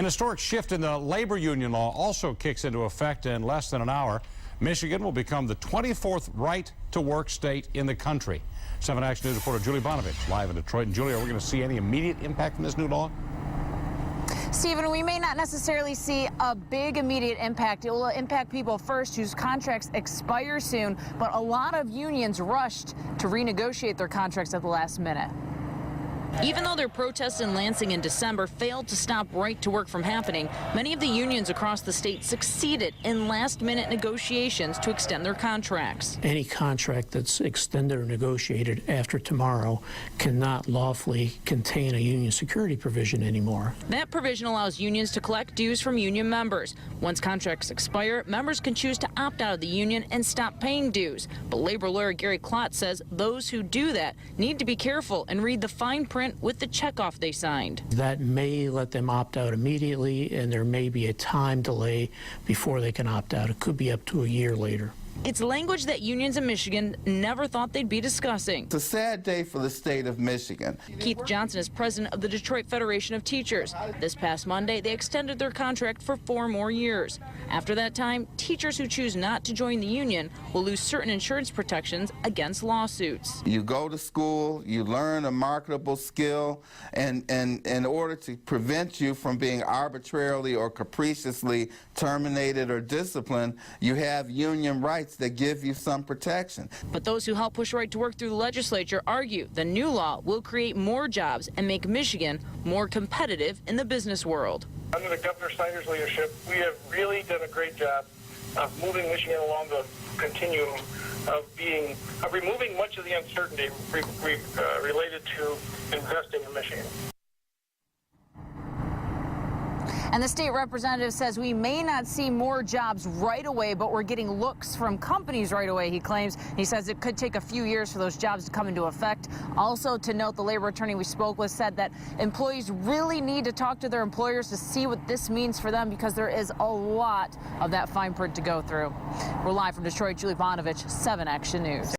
An historic shift in the labor union law also kicks into effect in less than an hour. Michigan will become the 24th right-to-work state in the country. 7 Action News reporter Julie Bonovich live in Detroit. And Julie, are we going to see any immediate impact from this new law? Stephen, we may not necessarily see a big immediate impact. It will impact people first whose contracts expire soon, but a lot of unions rushed to renegotiate their contracts at the last minute. Even though their protests in Lansing in December failed to stop right to work from happening, many of the unions across the state succeeded in last-minute negotiations to extend their contracts. Any contract that's extended or negotiated after tomorrow cannot lawfully contain a union security provision anymore. That provision allows unions to collect dues from union members. Once contracts expire, members can choose to opt out of the union and stop paying dues. But labor lawyer Gary Klotz says those who do that need to be careful and read the fine print with the checkoff they signed. That may let them opt out immediately, and there may be a time delay before they can opt out. It could be up to a year later. It's language that unions in Michigan never thought they'd be discussing. It's a sad day for the state of Michigan. Keith Johnson is president of the Detroit Federation of Teachers. This past Monday, they extended their contract for 4 more years. After that time, teachers who choose not to join the union will lose certain insurance protections against lawsuits. You go to school, you learn a marketable skill, and in order to prevent you from being arbitrarily or capriciously terminated or disciplined, you have union rights that give you some protection. But those who help push right to work through the legislature argue the new law will create more jobs and make Michigan more competitive in the business world. Under the Governor Snyder's leadership, we have really done a great job of moving Michigan along the continuum of removing much of the uncertainty related to investing in Michigan. And the state representative says we may not see more jobs right away, but we're getting looks from companies right away, he claims. He says it could take a few years for those jobs to come into effect. Also, to note, the labor attorney we spoke with said that employees really need to talk to their employers to see what this means for them, because there is a lot of that fine print to go through. We're live from Detroit. Julie Bonovich, 7 Action News.